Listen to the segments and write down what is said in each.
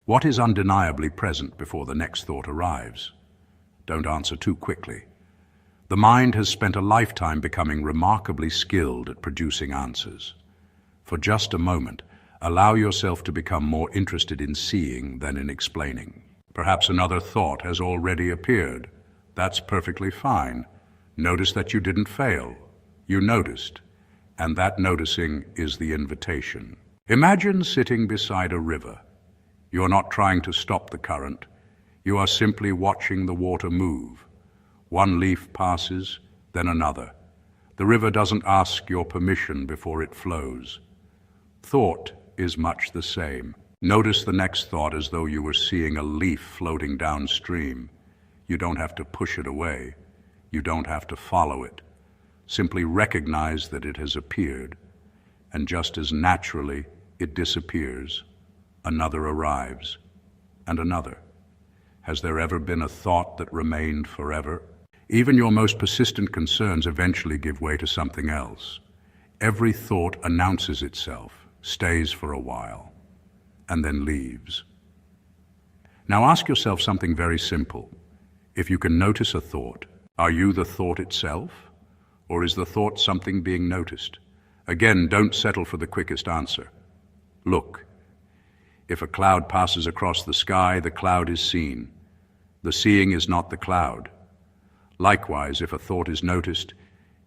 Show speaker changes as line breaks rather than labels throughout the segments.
What is undeniably present before the next thought arrives? Don't answer too quickly. The mind has spent a lifetime becoming remarkably skilled at producing answers. For just a moment, allow yourself to become more interested in seeing than in explaining. Perhaps another thought has already appeared. That's perfectly fine. Notice that you didn't fail. You noticed, and that noticing is the invitation. Imagine sitting beside a river. You're not trying to stop the current. You are simply watching the water move. One leaf passes, then another. The river doesn't ask your permission before it flows. Thought is much the same. Notice the next thought as though you were seeing a leaf floating downstream. You don't have to push it away. You don't have to follow it. Simply recognize that it has appeared, and just as naturally it disappears, another arrives, and another. Has there ever been a thought that remained forever? Even your most persistent concerns eventually give way to something else. Every thought announces itself, stays for a while, and then leaves. Now ask yourself something very simple. If you can notice a thought, are you the thought itself? Or is the thought something being noticed? Again, don't settle for the quickest answer. Look. If a cloud passes across the sky, the cloud is seen. The seeing is not the cloud. Likewise, if a thought is noticed,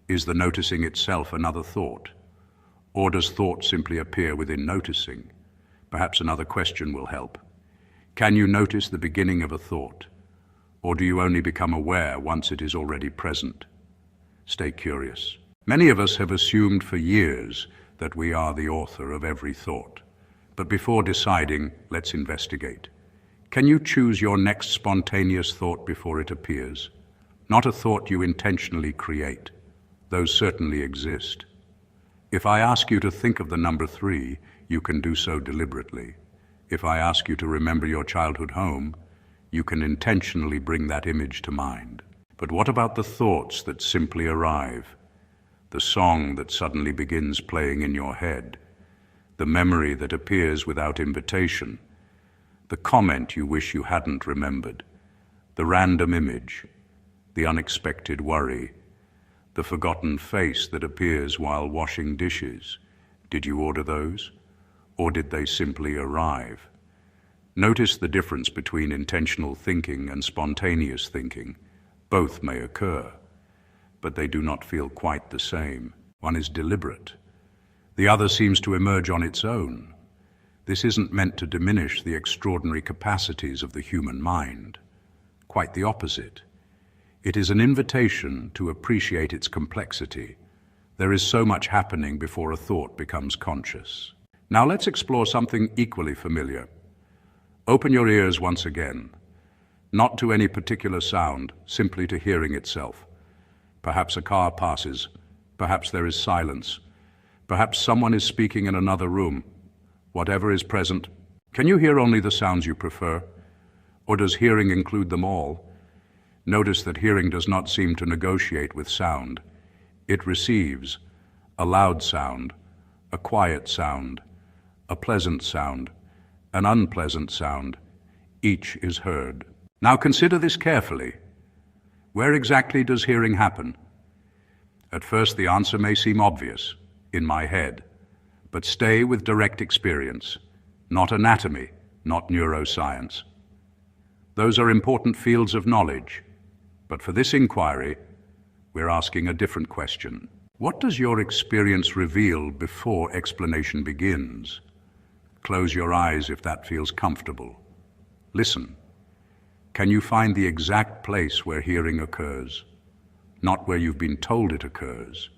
is the noticing itself another thought? Or does thought simply appear within noticing? Perhaps another question will help. Can you notice the beginning of a thought? Or do you only become aware once it is already present? Stay curious. Many of us have assumed for years that we are the author of every thought. But before deciding, let's investigate. Can you choose your next spontaneous thought before it appears? Not a thought you intentionally create. Those certainly exist. If I ask you to think of the number 3, you can do so deliberately. If I ask you to remember your childhood home, you can intentionally bring that image to mind. But what about the thoughts that simply arrive? The song that suddenly begins playing in your head? The memory that appears without invitation? The comment you wish you hadn't remembered? The random image? The unexpected worry? The forgotten face that appears while washing dishes? Did you order those? Or did they simply arrive? Notice the difference between intentional thinking and spontaneous thinking. Both may occur, but they do not feel quite the same. One is deliberate. The other seems to emerge on its own. This isn't meant to diminish the extraordinary capacities of the human mind. Quite the opposite. It is an invitation to appreciate its complexity. There is so much happening before a thought becomes conscious. Now let's explore something equally familiar. Open your ears once again. Not to any particular sound, simply to hearing itself. Perhaps a car passes. Perhaps there is silence. Perhaps someone is speaking in another room. Whatever is present. Can you hear only the sounds you prefer? Or does hearing include them all? Notice that hearing does not seem to negotiate with sound. It receives a loud sound, a quiet sound, a pleasant sound, an unpleasant sound. Each is heard. Now consider this carefully. Where exactly does hearing happen? At first the answer may seem obvious, in my head, but stay with direct experience, not anatomy, not neuroscience. Those are important fields of knowledge, but for this inquiry, we're asking a different question. What does your experience reveal before explanation begins? Close your eyes if that feels comfortable. Listen. Can you find the exact place where hearing occurs? Not where you've been told it occurs.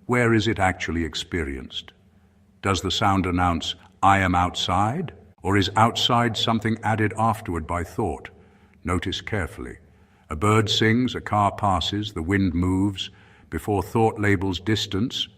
Where is it actually experienced? Does the sound announce, I am outside? Or is outside something added afterward by thought? Notice carefully. A bird sings, a car passes, the wind moves. Before thought labels distance,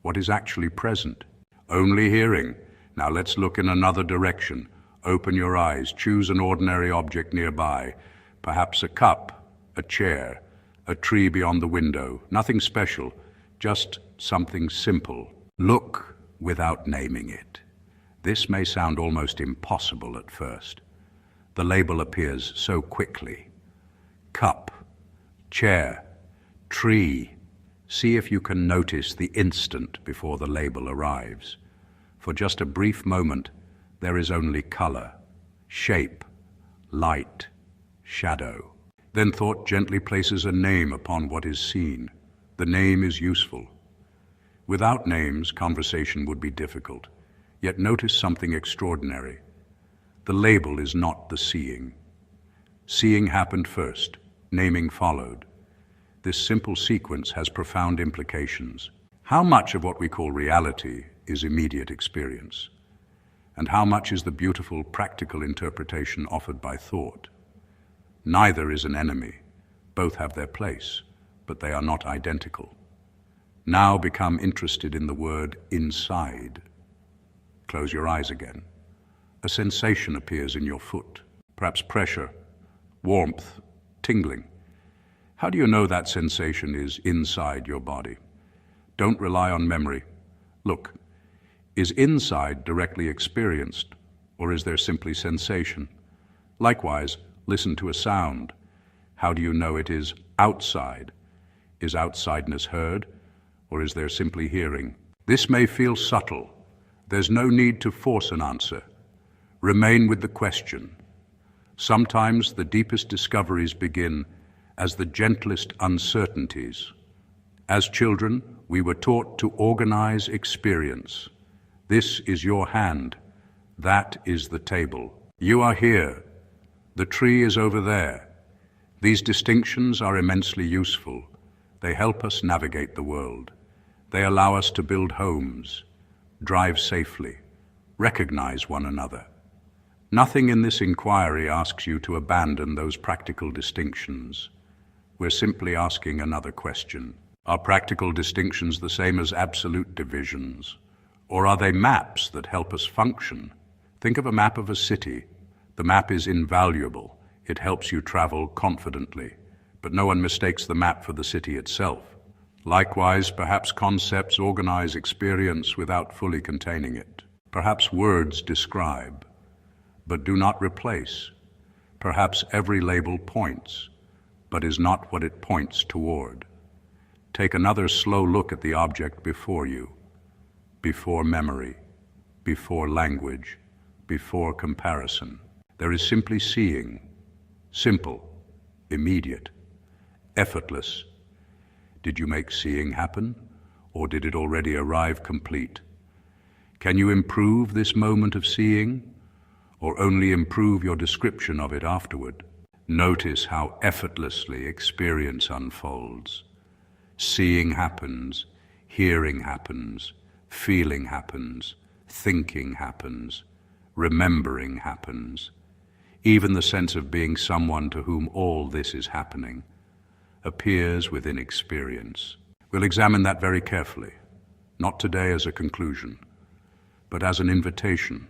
what is actually present? Only hearing. Now let's look in another direction. Open your eyes, choose an ordinary object nearby. Perhaps a cup, a chair, a tree beyond the window. Nothing special, just something simple. Look without naming it. This may sound almost impossible at first. The label appears so quickly. Cup, chair, tree. See if you can notice the instant before the label arrives. For just a brief moment, there is only color, shape, light, shadow. Then thought gently places a name upon what is seen. The name is useful. Without names, conversation would be difficult. Yet notice something extraordinary. The label is not the seeing. Seeing happened first, naming followed. This simple sequence has profound implications. How much of what we call reality is immediate experience? And how much is the beautiful, practical interpretation offered by thought? Neither is an enemy. Both have their place, but they are not identical. Now become interested in the word inside. Close your eyes again. A sensation appears in your foot, perhaps pressure, warmth, tingling. How do you know that sensation is inside your body? Don't rely on memory. Look, is inside directly experienced, or is there simply sensation? Likewise, listen to a sound. How do you know it is outside? Is outsideness heard, or is there simply hearing? This may feel subtle. There's no need to force an answer. Remain with the question. Sometimes the deepest discoveries begin as the gentlest uncertainties. As children, we were taught to organize experience. This is your hand. That is the table. You are here. The tree is over there. These distinctions are immensely useful. They help us navigate the world. They allow us to build homes, drive safely, recognize one another. Nothing in this inquiry asks you to abandon those practical distinctions. We're simply asking another question. Are practical distinctions the same as absolute divisions? Or are they maps that help us function? Think of a map of a city. The map is invaluable. It helps you travel confidently. But no one mistakes the map for the city itself. Likewise, perhaps concepts organize experience without fully containing it. Perhaps words describe, but do not replace. Perhaps every label points, but is not what it points toward. Take another slow look at the object before you, before memory, before language, before comparison. There is simply seeing, simple, immediate, effortless. Did you make seeing happen, or did it already arrive complete? Can you improve this moment of seeing, or only improve your description of it afterward? Notice how effortlessly experience unfolds. Seeing happens, hearing happens, feeling happens, thinking happens, remembering happens. Even the sense of being someone to whom all this is happening appears within experience. We'll examine that very carefully, not today as a conclusion, but as an invitation.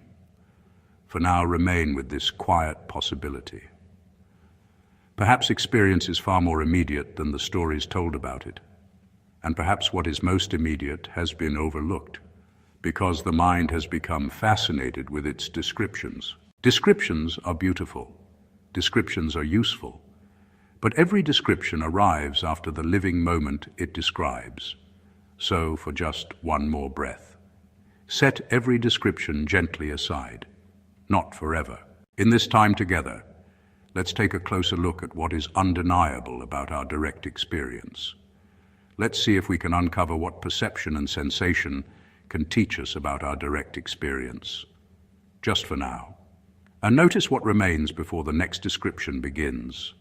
For now, remain with this quiet possibility. Perhaps experience is far more immediate than the stories told about it, and perhaps what is most immediate has been overlooked, because the mind has become fascinated with its descriptions. Descriptions are beautiful. Descriptions are useful. But every description arrives after the living moment it describes. So, for just one more breath, set every description gently aside, not forever. In this time together, let's take a closer look at what is undeniable about our direct experience. Let's see if we can uncover what perception and sensation can teach us about our direct experience. Just for now. And notice what remains before the next description begins.